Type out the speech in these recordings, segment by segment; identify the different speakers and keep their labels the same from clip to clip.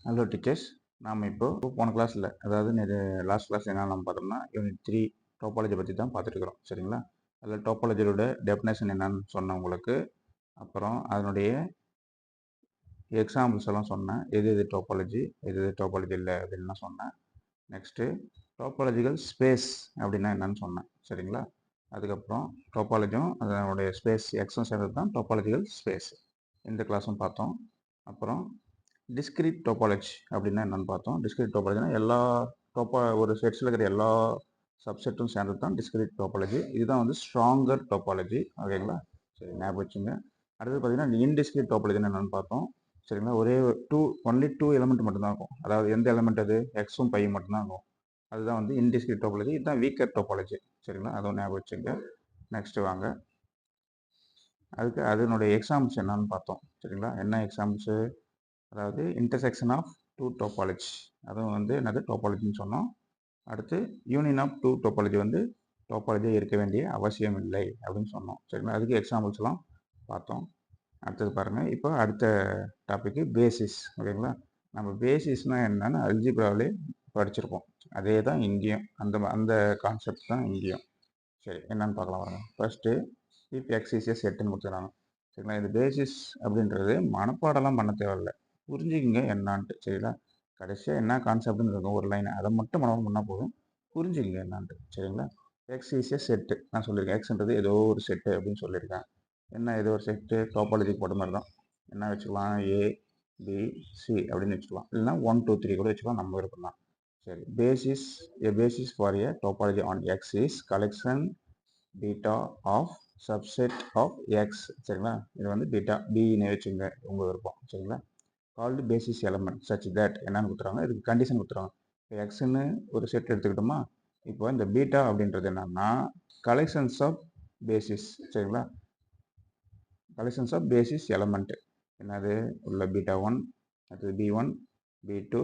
Speaker 1: Hello teachers. நாம் இப்போ போன கிளாஸில், அதாவது லாஸ்ட் கிளாஸ் என்ன நம்ம பார்த்தோம்னா யூனிட் 3 டோபாலஜி பற்றி தான் பார்த்துருக்குறோம். சரிங்களா? அதில் டோபாலஜியோட டெஃபினேஷன் என்னன்னு சொன்னேன் உங்களுக்கு. அப்புறம் அதனுடைய எக்ஸாம்பிள்ஸ் எல்லாம் சொன்னேன். எது டோபாலஜி, எது டோபாலஜி இல்லை அப்படின்னு சொன்னேன். நெக்ஸ்ட்டு டோபாலஜிக்கல் ஸ்பேஸ் அப்படின்னா என்னன்னு சொன்னேன். சரிங்களா? அதுக்கப்புறம் டோபாலஜியும் அதனுடைய ஸ்பேஸ் எக்ஸும் சேர்ந்தது தான் டோபாலஜிக்கல் ஸ்பேஸ். இந்த கிளாஸும் பார்த்தோம். அப்புறம் டிஸ்கிரீட் டோபாலஜி அப்படின்னா என்னன்னு பார்த்தோம். டிஸ்கிரீட் டோபாலஜினா எல்லா ஒரு செட்ஸில் இருக்கிற எல்லா சப்செட்டும் சேர்ந்தது தான் டிஸ்கிரீட் டோபாலஜி. இதுதான் வந்து ஸ்ட்ராங்கர் டோபாலஜி. ஓகேங்களா? சரி, ஞாபகம் வச்சுங்க. அடுத்து பார்த்தீங்கன்னா இன்டிஸ்கிரீட் டோபாலஜின்னு என்னன்னு பார்த்தோம். சரிங்களா? ஒன்லி டூ எலிமெண்ட் மட்டும்தான் இருக்கும். அதாவது எந்த எலிமெண்ட் அது, எக்ஸும் பை மட்டும்தான் இருக்கும். அதுதான் வந்து இன்டிஸ்கிரீட் டோபாலஜி. இதுதான் வீக்கர் டோபாலஜி. சரிங்களா? அதுவும் ஞாபகம் வச்சுங்க. நெக்ஸ்ட் வாங்க, அதுக்கு அதனுடைய எக்ஸாம்பிள்ஸ் என்னன்னு பார்த்தோம். சரிங்களா? என்ன எக்ஸாம்பிள்ஸு, அதாவது இன்டர்செக்ஷன் ஆஃப் டூ டோபாலஜி, அதுவும் வந்து என்னது டோபாலஜின்னு சொன்னோம். அடுத்து யூனியன் ஆஃப் டூ டோபாலஜி வந்து டோபாலஜியாக இருக்க வேண்டிய அவசியம் இல்லை அப்படின்னு சொன்னோம். சரிங்களா? அதுக்கு எக்ஸாம்பிள்ஸ் எல்லாம் பார்த்தோம். அடுத்தது பாருங்கள், இப்போ அடுத்த டாபிக்கு பேசிஸ். ஓகேங்களா? நம்ம பேசிஸ்னால் என்னன்னு அல்ஜிப்ராவிலே படிச்சிருப்போம். அதே தான் இங்கேயும், அந்த அந்த கான்செப்ட் தான் இங்கேயும். சரி, என்னன்னு பார்க்கலாம் பாருங்க. First if X is a செட்டுன்னு கொடுத்துருக்காங்க. சரிங்களா? இது பேசிஸ் அப்படின்றது மனப்பாடெல்லாம் பண்ண தேவையில்லை, புரிஞ்சுக்கிங்க என்னான்ட்டு. சரிங்களா? கடைசியாக என்ன கான்செப்ட்னு இருக்கும் ஒரு லைன், அதை மட்டும் மனப்பாடம் பண்ணால் போதும், புரிஞ்சுக்கிங்க என்னான்ட்டு. சரிங்களா? எக்ஸ் இஸ் ஏ செட்டு நான் சொல்லியிருக்கேன். எக்ஸ்ன்றது ஏதோ ஒரு செட்டு அப்படின்னு சொல்லியிருக்கேன். என்ன ஏதோ ஒரு செட்டு, டோபாலஜிக்கு போட்ட மாதிரி தான். என்ன வச்சுக்கலாம், ஏ பி சி அப்படின்னு வச்சுக்கலாம். இல்லைன்னா 1 2 3 கூட வச்சுக்கலாம், நம்ம விருப்பம் தான். சரி, basis for a topology on X is collection beta of subset of X. சரிங்களா? இது வந்து பீட்டா பின்னு வச்சுங்க, உங்கள் விருப்பம். சரிங்களா? Called basis element such that என்னன்னு கொடுத்துறாங்க, இதுக்கு கண்டிஷன் கொடுத்துறாங்க. இப்போ எக்ஸ்ன்னு ஒரு செட் எடுத்துக்கிட்டோமா, இப்போ இந்த பீட்டா அப்படின்றது என்னன்னா கலெக்ஷன்ஸ் ஆஃப் பேசிஸ். சரிங்களா? கலெக்ஷன்ஸ் ஆஃப் பேசிஸ் எலமெண்ட் என்னது உள்ள பீட்டா 1, அடுத்தது பி1, பி2,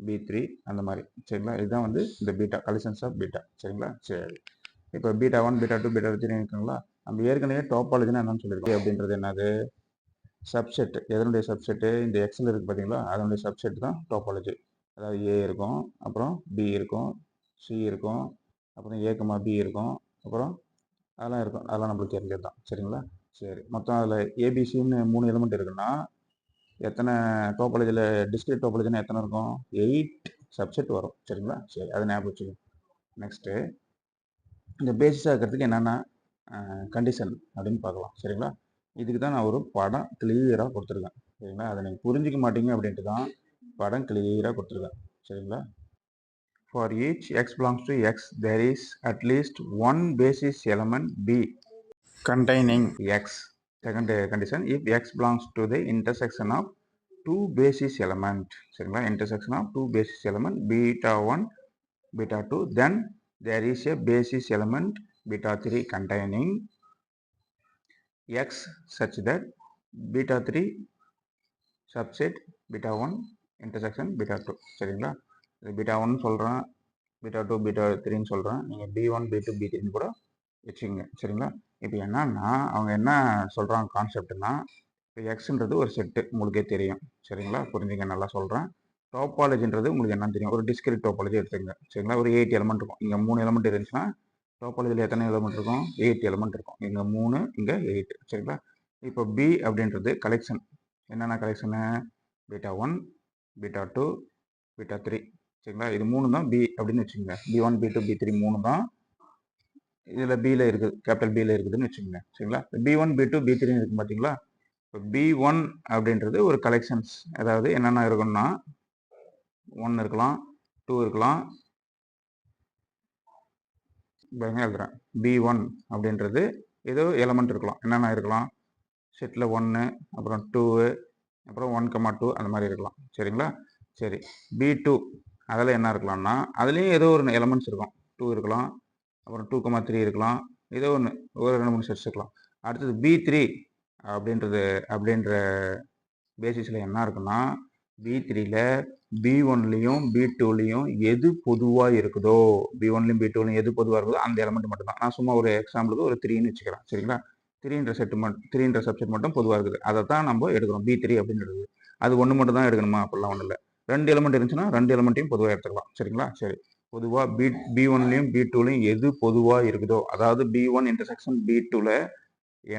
Speaker 1: பி3 அந்த மாதிரி. சரிங்களா? இதுதான் வந்து இந்த பீட்டா, கலெக்ஷன்ஸ் ஆஃப் பீட்டா. சரிங்களா? சரி, இப்போ பீட்டா 1, பீட்டா 2, பீட்டா 3 இருக்குங்களா. நம்ம ஏற்கனவே டோபாலஜினா என்னன்னு சொல்லியிருக்கோம். அப்படின்றது என்னது, சப்செட். எதனுடைய சப்செட்டு, இந்த எக்ஸில் இருக்குது பார்த்தீங்களா, அதனுடைய சப்செட் தான் டோபாலஜி. அதாவது ஏ இருக்கும், அப்புறம் பி இருக்கும், சி இருக்கும், அப்புறம் ஏ பி இருக்கும், அப்புறம் அதெல்லாம் இருக்கும். அதெல்லாம் நம்மளுக்கு தெரிஞ்சது தான். சரிங்களா? சரி, மொத்தம் அதில் ஏபிசின்னு 3 எலிமெண்ட் இருக்குன்னா எத்தனை டோபாலஜியில், டிஸ்கிரீட் டோபாலஜினா எத்தனை இருக்கும், 8 சப்செட் வரும். சரிங்களா? சரி, அதை ஞாபகம் வச்சுக்கோங்க. நெக்ஸ்ட்டு இந்த பேசிஸாக இருக்கிறதுக்கு என்னென்ன கண்டிஷன் அப்படின்னு பார்க்கலாம். சரிங்களா? இதுக்கு தான் நான் ஒரு படம் கிளியராக கொடுத்துருக்கேன். சரிங்களா? அதை நீங்கள் புரிஞ்சிக்க மாட்டீங்க அப்படின்ட்டு தான் படம் கிளியராக கொடுத்துருக்கேன். சரிங்களா? For each x belongs to X there is at least one basis element B containing x. Second condition, if x belongs to the intersection of two basis element. சரிங்களா? intersection of two basis element beta 1, beta 2, then there is a basis element beta 3 containing x such that beta 3 subset beta 1 intersection beta 2. சரிங்களா? இது beta 1 சொல்கிறேன், beta 2, beta 3 சொல்கிறேன். நீங்கள் b1, b2, b3 கூட வச்சுக்கோங்க. சரிங்களா? இப்போ என்னன்னா அவங்க என்ன சொல்கிறாங்க கான்செப்ட்னா, இப்போ எக்ஸ்ன்றது ஒரு செட்டு உங்களுக்கே தெரியும். சரிங்களா? புரிஞ்சுங்க, நல்லா சொல்கிறேன். டோபாலஜின்றது உங்களுக்கு என்னன்னு தெரியும். ஒரு டிஸ்கிரிட் டோபாலஜி எடுத்துங்க. சரிங்களா? ஒரு 8 எலிமெண்ட் இருக்கும். இங்கே 3 எலிமெண்ட் இருந்துச்சுன்னா டோபாலஜியில் எத்தனை எலிமெண்ட் இருக்கும், 8 எலிமெண்ட் இருக்கும். இங்கே 3, இங்கே 8. சரிங்களா? இப்போ பி அப்படின்றது கலெக்ஷன். என்னென்ன கலெக்ஷனு, பீட்டா 1, பீட்டா 2, பீட்டா 3. சரிங்களா? இது 3 தான் பி அப்படின்னு வச்சுக்கோங்க. பி1, பி2, பி3 3 தான் இதில் பியில் இருக்குது, கேபிட்டல் பியில் இருக்குதுன்னு வச்சுக்கோங்க. சரிங்களா? பி1, பி2, பி3 இருக்கு பார்த்தீங்களா. இப்போ பி1 அப்படின்றது ஒரு கலெக்ஷன்ஸ். அதாவது என்னென்ன இருக்குன்னா 1 இருக்கலாம், 2 இருக்கலாம். எழுதுறேன், பி1 அப்படின்றது ஏதோ எலமெண்ட் இருக்கலாம். என்னென்ன இருக்கலாம், செட்டில் 1, அப்புறம் 2, அப்புறம் 1, 2 அந்த மாதிரி இருக்கலாம். சரிங்களா? சரி, பி2 அதில் என்ன இருக்கலாம்னா அதுலேயும் ஏதோ ஒரு எலமெண்ட்ஸ் இருக்கும். 2 இருக்கலாம், அப்புறம் 2, 3 இருக்கலாம், ஏதோ ஒன்று, ஒரு 2-3 செட்ஸ் இருக்கலாம். அடுத்தது பி3 அப்படின்ற பேசிஸில் என்ன இருக்குன்னா, பி3ல பி1லையும் பி2லையும் எது பொதுவாக இருக்குதோ, பி1லையும் பி2லையும் எது பொதுவாக இருக்குதோ அந்த எலமெண்ட் மட்டும் தான். நான் சும்மா ஒரு எக்ஸாம்பிளுக்கு ஒரு 3ன்னு வச்சுக்கிறேன். சரிங்களா? 3ன்ற சப்செட் மட்டும் பொதுவாக இருக்குது, அதை தான் நம்ம எடுக்கிறோம். பி3 அப்படின்றது அது ஒன்று மட்டும் தான் எடுக்கணுமா அப்படிலாம் ஒன்றும் இல்லை. 2 எலிமெண்ட் இருந்துச்சுன்னா 2 எலிமெண்ட்டையும் பொதுவாக எடுத்துக்கலாம். சரிங்களா? சரி. பொதுவாக பி1லையும் பி2லையும் எது பொதுவாக இருக்குதோ, அதாவது பி1 இன்டர்செக்ஷன் பி2ல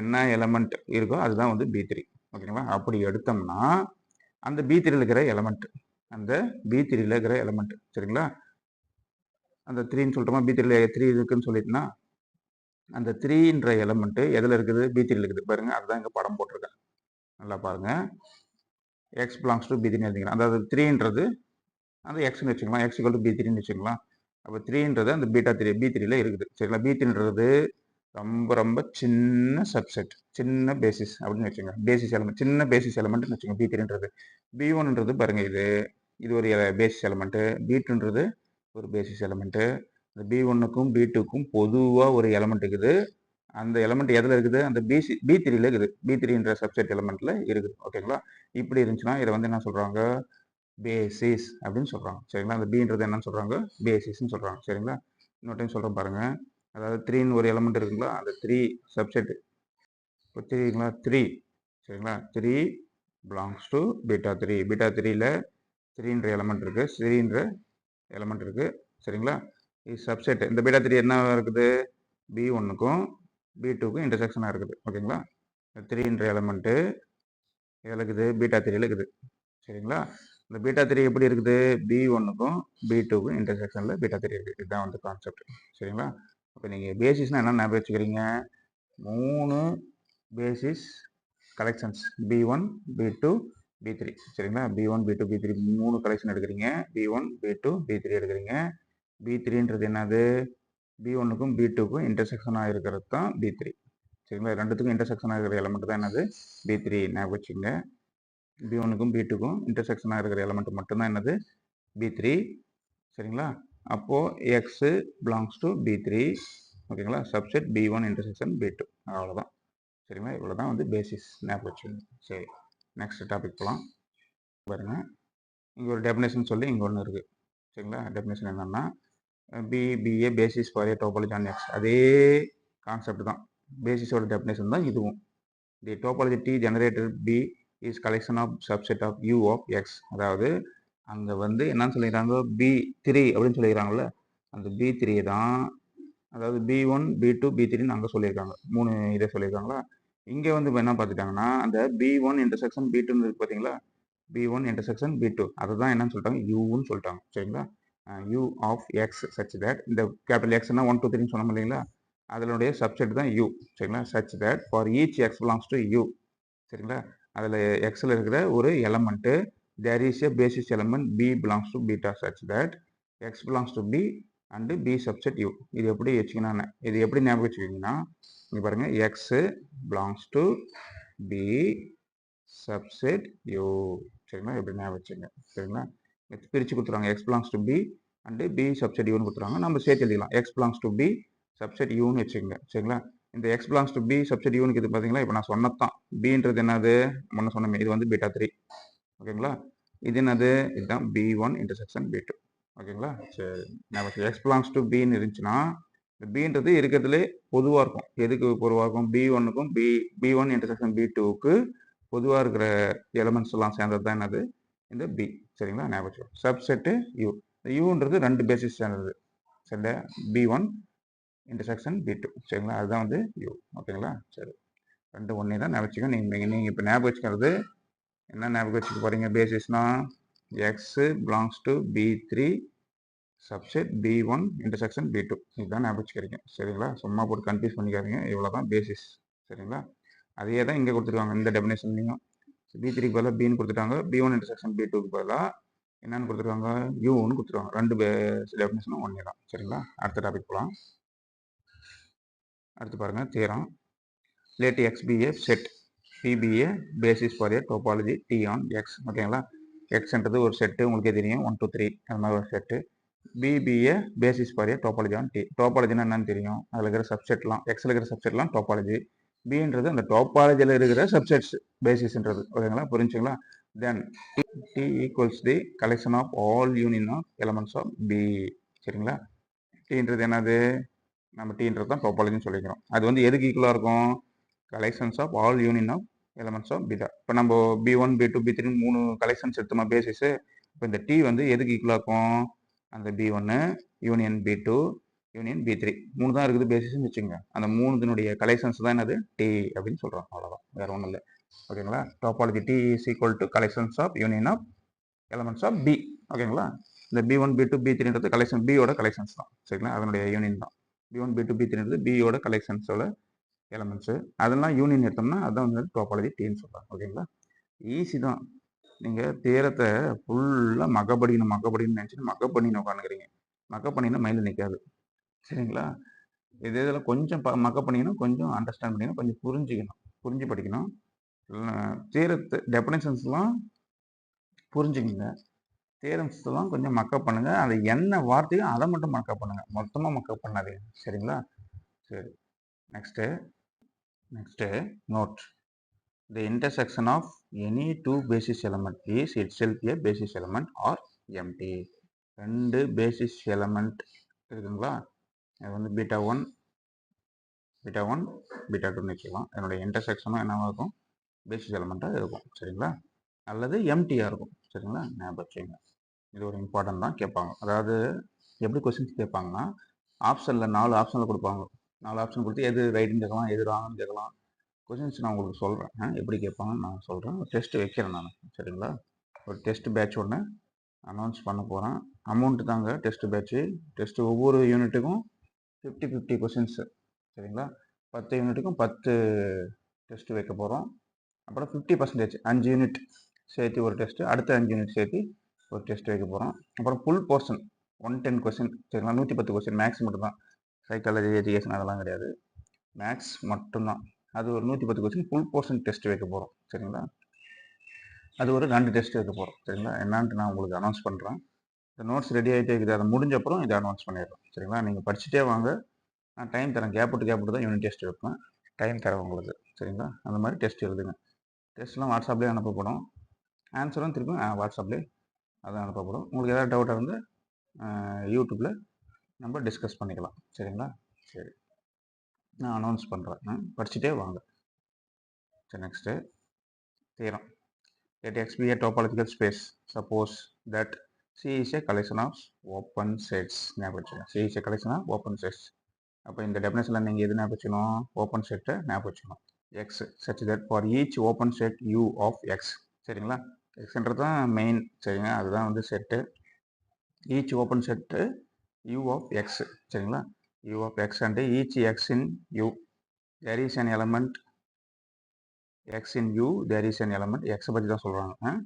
Speaker 1: என்ன எலிமெண்ட் இருக்கோ அதுதான் வந்து பி3. ஓகேங்களா? அப்படி எடுத்தோம்னா அந்த பி3ல இருக்கிற எலிமெண்ட், சரிங்களா? அந்த 3ன்னு சொல்லிட்டோமா, பி3ல 3 இருக்குன்னு சொல்லிட்டுனா அந்த 3ன்ற எலிமெண்ட் எதில் இருக்குது? பி3ல இருக்குது. பாருங்க, அதுதான் இங்கே படம் போட்டிருக்கேன். நல்லா பாருங்க. எக்ஸ் பிலாங்ஸ் டு பி3 எழுதிக்கிறேன். அதாவது 3ன்றது அந்த எக்ஸ்ன்னு வச்சுக்கலாம். எக்ஸ் ஈக்குவல் டு பி3ன்னு வச்சுக்கலாம். அப்போ 3ன்றது அந்த பி3ல இருக்குது. சரிங்களா? பி3ன்றது ரொம்ப ரொம்ப சின்ன சப்செட், சின்ன பேசிஸ் அப்படின்னு வச்சுங்க. பேசிஸ் எலிமெண்ட், சின்ன பேசிஸ் எலிமெண்ட்னு வச்சுங்க பி3ன்றது. பி1ன்றது பாருங்க, இது ஒரு பேசிஸ் எலிமெண்ட். பி2ன்றது ஒரு பேசிஸ் எலிமெண்ட். இந்த பி1க்கும் பி2க்கும் பொதுவாக ஒரு எலிமெண்ட் இருக்குது. அந்த எலிமெண்ட் எதில் இருக்குது? அந்த பி3ல இருக்குது. பி3ன்ற சப்செட் எலிமெண்ட்ல இருக்குது. ஓகேங்களா? இப்படி இருந்துச்சுன்னா இதை வந்து என்ன சொல்றாங்க? பேசிஸ் அப்படின்னு சொல்றாங்க. சரிங்களா? அந்த பீன்றது என்னன்னு சொல்றாங்க? பேசிஸ்ன்னு சொல்றாங்க. சரிங்களா? இன்னொரு டைம் சொல்றேன் பாருங்க. அதாவது 3ன்னு ஒரு எலிமெண்ட் இருக்குங்களா, அந்த 3 சப்செட். இப்போ 3ங்களா, 3. சரிங்களா? 3 பிலாங்ஸ் டு பீட்டா3. பீட்டா3ல 3ன்ற எலிமெண்ட் இருக்கு, 3ன்ற எலிமெண்ட் இருக்கு. சரிங்களா? இது சப்செட். இந்த பீட்டா3 என்ன இருக்குது? பி1க்கும் பி2க்கும் இன்டர்செக்ஷனாக இருக்குது. ஓகேங்களா? 3ன்ற எலிமெண்ட் எதில் இருக்குது? பீட்டா3ல இருக்குது. சரிங்களா? இந்த பீட்டா3 எப்படி இருக்குது? பி1க்கும் பி2க்கும் இன்டர்செக்ஷனில் பீட்டா3 இருக்குது. இதுதான் வந்து கான்செப்ட். சரிங்களா? இப்போ நீங்கள் பேசிஸ்னால் என்ன ஞாபகம் வச்சுக்கிறீங்க? 3 பேசிஸ் கலெக்ஷன்ஸ், பி1 பி2 பி3. சரிங்களா? பி1 பி2 பி3 3 கலெக்ஷன் எடுக்கிறீங்க. பி1 பி2 பி3 எடுக்கிறீங்க. பி3ன்றது என்னது? பி1க்கும் பி2க்கும் இன்டர்செக்ஷனாக இருக்கிறது தான் பி3. சரிங்களா? ரெண்டுத்துக்கும் இன்டர்செக்ஷனாக இருக்கிற எலிமெண்ட் தான் என்னது? பி3. ஞாபகம் வச்சுங்க. பி1க்கும் பி2க்கும் இன்டர்செக்ஷனாக இருக்கிற எலிமெண்ட் மட்டும்தான் என்னது? பி3. சரிங்களா? அப்போது எக்ஸ் பிலாங்ஸ் டு பி3. ஓகேங்களா? Subset B one intersection B two. அவ்வளோதான். சரிங்களா? இவ்வளோ தான் வந்து பேசிஸ். ஞாபகம் வச்சுங்க. சரி, நெக்ஸ்ட் டாபிக் போகலாம். பாருங்க, இங்கே ஒரு டெஃபினேஷன் சொல்லி இங்கே ஒன்று இருக்குது. சரிங்களா? டெஃபினேஷன் என்னென்னா, B a basis for a topology on X. அதே கான்செப்ட் தான், பேசிஸோட டெஃபினேஷன் தான் இதுவும். The topology T generated B is collection of subset of U of X. அதாவது அங்கே வந்து என்னன்னு சொல்லிடுறாங்க? பி3 அப்படின்னு சொல்லிடுறாங்கல்ல, அந்த பி3 தான், அதாவது பி1 பி2 பி3ன்னு அங்கே சொல்லியிருக்காங்க. 3 இதை சொல்லியிருக்காங்களா. இங்கே வந்து இப்போ என்ன பார்த்துட்டாங்கன்னா, அந்த பி1 இன்டர்செக்ஷன் பி2ன்னு இருக்கு பார்த்தீங்களா, பி1 இன்டர்செக்ஷன் பி2, அதை தான் என்னன்னு சொல்லிட்டாங்க? யூன்னு சொல்லிட்டாங்க. சரிங்களா? U of X such that, இந்த கேபிட்டல் எக்ஸ்னா 1 2 3ன்னு சொன்னோம் இல்லைங்களா, அதனுடைய சப்செட் தான் யூ. சரிங்களா? Such that for each x belongs to U. சரிங்களா? அதில் எக்ஸில் இருக்கிற ஒரு element, there is a basis element B belongs to beta such that x belongs to B and B subset U. இது எப்படி வச்சுக்கணும்? இது எப்படி ஞாபகம் வச்சுக்கிங்கன்னா, இங்கே பாருங்க, x belongs to B subset U. சரிங்களா? எப்படி ஞாபகம் வச்சுங்க. சரிங்களா? பிரித்து கொடுத்துருவாங்க. X belongs to B and B subset யூன்னு கொடுத்துருவாங்க. நம்ம சேர்த்து எழுதிக்கலாம். X belongs to B subset யூன்னு வச்சுக்கோங்க. சரிங்களா? இந்த X belongs to B subset யூனுக்கு இது பார்த்தீங்களா, இப்போ நான் சொன்னதான். பின்றது என்னது? முன்ன சொன்னமே, இது வந்து பீட்டா3. ஓகேங்களா? இது என்னது? இதுதான் பி1 இன்டர்செக்ஷன் பி2. ஓகேங்களா? சரி, நமக்கு எக்ஸ் பிலாங்ஸ் டு பின்னு இருந்துச்சுன்னா, இந்த பின்றது இருக்கிறதுலே பொதுவாக இருக்கும். எதுக்கு பொதுவாக இருக்கும்? பி1க்கும் பி1 இன்டர்செக்ஷன் பி2க்கு பொதுவாக இருக்கிற எலிமெண்ட்ஸ் எல்லாம் சேர்ந்தது தான் என்னது? இந்த பி. சரிங்களா? ஞாபகம். Subset you. யூன்றது 2 பேசிஸ் சேர்ந்தது. சரி, பி1 இன்டர்செக்ஷன் பி2. சரிங்களா? அதுதான் வந்து யூ. ஓகேங்களா? சரி, 2 ஒன்றே தான் ஞாபகம் வச்சுக்கோங்க. நீங்கள் இப்போ ஞாபகம் வச்சுக்கிறது என்ன ஞாபகம் வச்சுக்க போகிறீங்க? பேசிஸ்னா எக்ஸ் பிலாங்ஸ் டு பி3 சப்செட் பி1 இன்டர்செக்ஷன் பி2. இதுதான் ஞாபகம் வச்சுக்கிறீங்க. சரிங்களா? சும்மா போட்டு கன்ஃபியூஸ் பண்ணிக்காதீங்க. இவ்வளோ தான் பேசிஸ். சரிங்களா? அதே தான் இங்கே கொடுத்துருக்காங்க. இந்த டெஃபினேஷன்லையும் பி3க்கு பதிலாக பின்னு கொடுத்துட்டாங்க. பி1 இன்டர்செக்ஷன் பி2க்கு பதிலாக என்னன்னு கொடுத்துருக்காங்க? யூன்னு கொடுத்துருவாங்க. 2 டெஃபினேஷனும் ஒன்றே தான். சரிங்களா? அடுத்த டாபிக் போகலாம். அடுத்து பாருங்க, theorem. let x be a set, p be a basis for a topology t on x. ஓகேங்களா? xன்றது ஒரு செட்டு, உங்களுக்கே தெரியும், 1 2 3 அது மாதிரி ஒரு set. b be a basis for a topology on t. டோபாலஜினா என்னன்னு தெரியும்? அதில் இருக்கிற சப்செட்லாம், எக்ஸில் இருக்கிற சப்செட்லாம் டோபாலஜி. பின்றது அந்த டோபாலஜியில் இருக்கிற சப்செட்ஸ் பேசிஸ்ன்றது. ஓகேங்களா? புரிஞ்சுங்களா? தென் t equals the collection of all union of elements of b. சரிங்களா? tன்றது என்னது? நம்ம டீன்றது தான் டோபாலஜின்னு சொல்லிக்கிறோம். அது வந்து எதுக்கு ஈக்குவலாக இருக்கும்? Collections of all union of elements of beta. இப்போ நம்ம பி1 பி2 பி3 3 கலெக்ஷன்ஸ் எடுத்தோமா பேசிஸ், இப்போ இந்த டி வந்து எதுக்கு ஈக்குவலாக இருக்கும்? அந்த B1 union B2 union B3 3 தான் இருக்குது பேசிஸ்ன்னு வச்சுங்க. அந்த 3 கலெக்ஷன்ஸ் தான் என்னது டி அப்படின்னு சொல்கிறோம். அவ்வளோதான், வேற ஒன்றும் இல்லை. ஓகேங்களா? Topology T is equal to collections of union of elements of B. ஓகேங்களா? இந்த B1 B2 B3ன்றது கலெக்ஷன் பியோட கலெக்ஷன்ஸ் தான். சரிங்களா? அதனுடைய யூனியன் தான். B1 B2 B3ன்றது பியோட கலெக்ஷன்ஸோட எலமெண்ட்ஸு. அதெல்லாம் யூனியன் எடுத்தோம்னா அதான் வந்து டாபாலஜி டின்னு சொல்கிறாங்க. ஓகேங்களா? ஈஸி தான். நீங்கள் தேரத்தை ஃபுல்லாக மக்கப்படின்னு நினச்சிட்டு மக்கப் பண்ணின்னு உட்காந்துக்கிறீங்க. மக்கப் பண்ணினா மைண்டில் நிற்காது. சரிங்களா? இதில் கொஞ்சம் மக்கப் பண்ணிக்கணும், கொஞ்சம் அண்டர்ஸ்டாண்ட் பண்ணிக்கணும், கொஞ்சம் புரிஞ்சு படிக்கணும். தேரத்தை டெஃபினேஷன்ஸ்லாம் புரிஞ்சுக்கங்க. தேரம்ஸ்லாம் கொஞ்சம் மக்கப் பண்ணுங்க. அது என்ன வார்த்தையோ அதை மட்டும் மக்கப் பண்ணுங்க. மொத்தமாக மக்கப் பண்ணாதீங்க. சரிங்களா? சரி. Next note. The intersection of any two basis element is itself a basis element or empty. 2 basis element இருக்குங்களா? அது வந்து β1 β2 வச்சுக்கலாம். என்னுடைய இன்டர்செக்ஷனும் என்னவா இருக்கும்? பேசிஸ் எலமெண்ட்டாக இருக்கும். சரிங்களா? அல்லது எம்டியாக இருக்கும். சரிங்களா? ஞாபகம் வச்சுங்க. இது ஒரு இம்பார்ட்டன்ட் தான், கேட்பாங்க. அதாவது எப்படி கொஸ்டின்ஸ் கேட்பாங்கன்னா, ஆப்ஷனில் 4 ஆப்ஷனில் கொடுப்பாங்க. 4 ஆப்ஷன் கொடுத்து எது ரைட்டுன்னு கேட்கலாம், எது ராங்னு கேட்கலாம். கொஸ்டின்ஸ் நான் உங்களுக்கு சொல்கிறேன், எப்படி கேட்பாங்கன்னு நான் சொல்கிறேன். ஒரு டெஸ்ட் வைக்கிறேன் நான். சரிங்களா? ஒரு டெஸ்ட் பேட்ச் ஒன்று அனௌன்ஸ் பண்ண போகிறேன். அமௌண்ட்டு தாங்க டெஸ்ட் பேட்ச்சு. டெஸ்ட்டு ஒவ்வொரு யூனிட்டுக்கும் 50 கொஸ்டின்ஸு. சரிங்களா? 10 யூனிட்டுக்கும் 10 டெஸ்ட்டு வைக்க போகிறோம். அப்புறம் 50% 5 யூனிட் சேர்த்து ஒரு டெஸ்ட்டு, அடுத்த 5 யூனிட் சேர்த்து ஒரு டெஸ்ட் வைக்க போகிறோம். அப்புறம் ஃபுல் போர்ஷன் 110 கொஸ்டின். சரிங்களா? 110 கொஸ்டின் மேக்ஸ் மட்டும் தான். சைக்காலஜி, எஜுகேஷன் அதெல்லாம் கிடையாது. மேக்ஸ் மட்டும்தான். அது ஒரு 110 கொஸ்டின் ஃபுல் போர்ஷன் டெஸ்ட் வைக்க போகிறோம். சரிங்களா? அது ஒரு 2 டெஸ்ட் வைக்க போகிறோம். சரிங்களா? என்னான்ட்டு நான் உங்களுக்கு அனௌன்ஸ் பண்ணுறேன். இந்த நோட்ஸ் ரெடி ஆகிட்டே இருக்குது. அதை முடிஞ்ச அப்புறம் இதை அனௌன்ஸ் பண்ணிடுறோம். சரிங்களா? நீங்கள் படிச்சுட்டே வாங்க. நான் டைம் தரேன். கேப் விட்டு தான் யூனிட் டெஸ்ட் வைப்பேன். டைம் தரேன் உங்களுக்கு. சரிங்களா? அந்த மாதிரி டெஸ்ட் எழுதுங்க. டெஸ்ட்லாம் வாட்ஸ்அப்லேயே அனுப்பப்படும். ஆன்சரும் திருப்பி வாட்ஸ்அப்லேயே அதான் அனுப்பப்படும். உங்களுக்கு ஏதாவது டவுட்டாக இருந்தால் யூடியூப்பில் நம்ம டிஸ்கஸ் பண்ணிக்கலாம். சரிங்களா? சரி, நான் அனௌன்ஸ் பண்ணுறேன். படிச்சுட்டே வாங்க. சரி, next theorem. Let X be a topological space. Suppose that C is a collection of open sets. C is a collection of open sets. அப்போ இந்த டெஃபினேஷனில் நீங்கள் எது ஞாபகம் வச்சுக்கணும்? ஓப்பன் செட்டை ஞாபகம் வச்சுக்கணும். X such that for each open set U of X. சரிங்களா? எக்ஸ்ன்றது தான் மெயின். சரிங்க, அதுதான் வந்து set. Each open set U of X. சரிங்களா? U of X and each X in U. There is an element X in U. There is an element X பற்றி தான் சொல்கிறாங்க.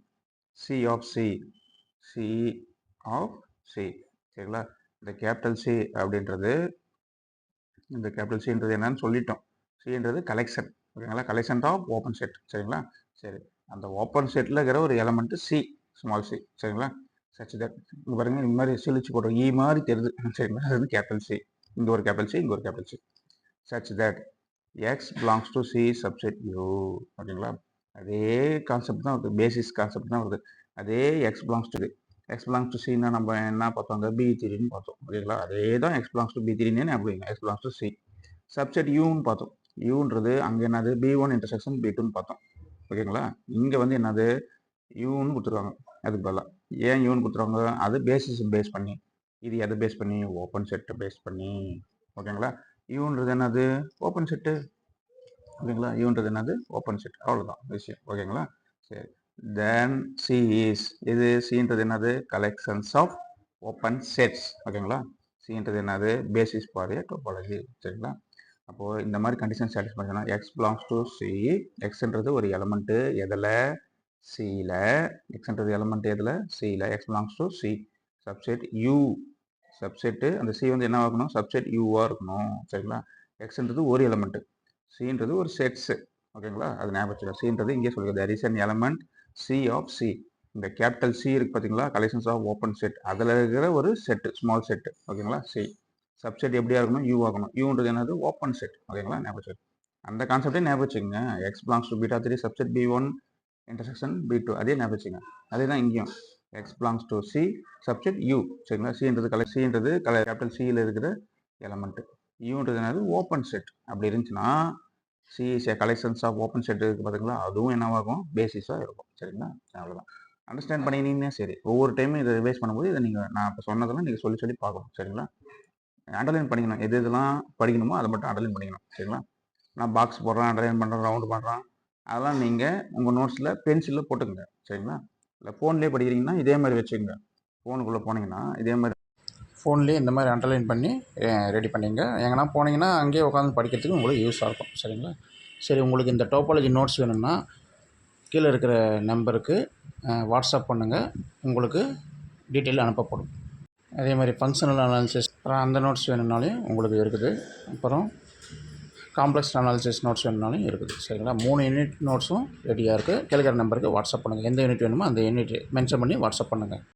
Speaker 1: C of C. C of C. சரிங்களா? இந்த capital C அப்படின்றது, இந்த capital சின்றது என்னன்னு சொல்லிட்டோம். சின்றது கலெக்ஷன். ஓகேங்களா? Collection of open set. சரிங்களா? சரி, அந்த ஓப்பன் செட்டில் இருக்கிற ஒரு எலமெண்ட் சி, ஸ்மால் சி. சரிங்களா? சச் தட் இங்கே பாருங்க, இந்த மாதிரி சிலிச்சு போட்டோம், இ மாதிரி தெரியுது. சரிங்களா? அது வந்து கேபிட்டல் சி. இங்கே ஒரு கேபிட்டல் சி, இங்கே ஒரு capital C. Such that x belongs to C subset you. ஓகேங்களா? அதே கான்செப்ட் தான் வருது, பேசிஸ் கான்செப்ட் தான் வருது. அதே X belongs to X belongs to சின்னா நம்ம என்ன பார்த்தோம்? B3ன்னு பார்த்தோம். ஓகேங்களா? அதே தான் எக்ஸ் பிலாங்ஸ் டு B3ன்னு அப்படிங்க. X belongs to C subset யூன்னு பார்த்தோம். யூன்றது அங்கே என்னது? B1 இன்டர்செக்ஷன் B2ன்னு பார்த்தோம். ஓகேங்களா? இங்கே வந்து என்னது? யூன்னு கொடுத்துருவாங்க. அதுக்கு பதிலாக ஏன் யூன்னு கொடுத்துருவாங்க? அது பேசிஸ் பேஸ் பண்ணி. இது எதை பேஸ் பண்ணி? ஓப்பன் செட்டை பேஸ் பண்ணி. ஓகேங்களா? யூன்றது என்னது? Open set. ஓகேங்களா? யூன்றது என்னது? Open set. அவ்வளோதான் விஷயம். ஓகேங்களா? சரி, தென் சி இஸ், இது சின்றது என்னது? Collections of open sets. ஓகேங்களா? சின்றது என்னது? Basis for a topology. சரிங்களா? அப்போது இந்த மாதிரி கண்டிஷன் சாட்டிஸ்ஃபை பண்ணால் எக்ஸ் பிலாங்ஸ் டு சி. எக்ஸ்ன்றது ஒரு எலமெண்ட்டு எதில்? சியில். எக்ஸ்ன்றது எலமெண்ட் எதில்? சியில். X belongs to C subset U. Subset அந்த சி வந்து என்ன ஆகணும்? சப்செட் யூவாக இருக்கணும். சரிங்களா? எக்ஸ்ன்றது ஒரு எலமெண்ட்டு, சின்றது ஒரு செட்ஸு. ஓகேங்களா? அது ஞாபகம் வச்சுக்கலாம். சின்றது இங்கே சொல்லுங்கள், there is an element C of C. இந்த கேபிட்டல் சி இருக்குது பார்த்தீங்களா? Collections of open set. அதில் இருக்கிற ஒரு செட்டு, ஸ்மால் செட்டு. ஓகேங்களா? சி சப்செட் எப்படியா இருக்கணும்? யூ ஆகணும். யூன்றது என்னது? Open set. ஓகேங்களா? ஞாபகம் வச்சுக்கோங்க. அந்த கான்செப்டே ஞாபகம் வச்சுக்கோங்க. X belongs to β3 subset B1 intersection B2. அதே ஞாபகம் வச்சுங்க. அதே தான் இங்கேயும். X belongs to C subset U. சரிங்களா? சின்றது கேபிட்டல் சியில் இருக்கிற எலமெண்ட். யூன்றது என்னது? Open set. அப்படி இருந்துச்சுன்னா C is a collections of open set இருக்குது பார்த்தீங்களா? அதுவும் என்னவாகும்? பேசிஸாக இருக்கும். சரிங்களா? அவ்வளோதான். அண்டர்ஸ்டாண்ட் பண்ணினீங்கன்னா சரி. ஒவ்வொரு டைமும் இதை ரிவைஸ் பண்ணும்போது இதை நீங்கள் நான் இப்போ சொன்னதெல்லாம் நீங்கள் சொல்லி சொல்லி பார்க்கணும். சரிங்களா? அண்டர்லைன் பண்ணிக்கணும். எது எதெல்லாம் படிக்கணுமோ அதை மட்டும் அண்டர்லைன் பண்ணிக்கணும். சரிங்களா? நான் பாக்ஸ் போடுறேன், அண்டர்லைன் பண்ணுறேன், ரவுண்டு பண்ணுறேன், அதெல்லாம் நீங்கள் உங்கள் நோட்ஸில் பென்சிலில் போட்டுக்கோங்க. சரிங்களா? இல்லை ஃபோன்லேயே படிக்கிறீங்கன்னா இதே மாதிரி வச்சுக்கோங்க. ஃபோனுக்குள்ளே போனீங்கன்னா இதே மாதிரி
Speaker 2: ஃபோன்லேயே இந்த மாதிரி அண்டர்லைன் பண்ணி ரெடி பண்ணிங்க. எங்கன்னா போனீங்கன்னா அங்கேயே உட்காந்து படிக்கிறதுக்கு உங்களுக்கு யூஸாக இருக்கும். சரிங்களா? சரி, உங்களுக்கு இந்த டோபாலஜி நோட்ஸ் வேணும்னா கீழே இருக்கிற நம்பருக்கு வாட்ஸ்அப் பண்ணுங்கள். உங்களுக்கு டீட்டெயில் அனுப்பப்படும். அதே மாதிரி ஃபங்க்ஷனல் அனாலிசிஸ் அப்புறம் அந்த நோட்ஸ் வேணும்னாலையும் உங்களுக்கு இருக்குது. அப்புறம் காம்ப்ளெக்ஸ் அனாலிசிஸ் நோட்ஸ் வேணும்னாலும் இருக்குது. சரிங்களா? 3 யூனிட் நோட்ஸும் ரெடியாக இருக்குது. கீழே இருக்கிற நம்பருக்கு வாட்ஸ்அப் பண்ணுங்கள். எந்த யூனிட் வேணுமோ அந்த யூனிட் மென்ஷன் பண்ணி வாட்ஸ்அப் பண்ணுங்கள்.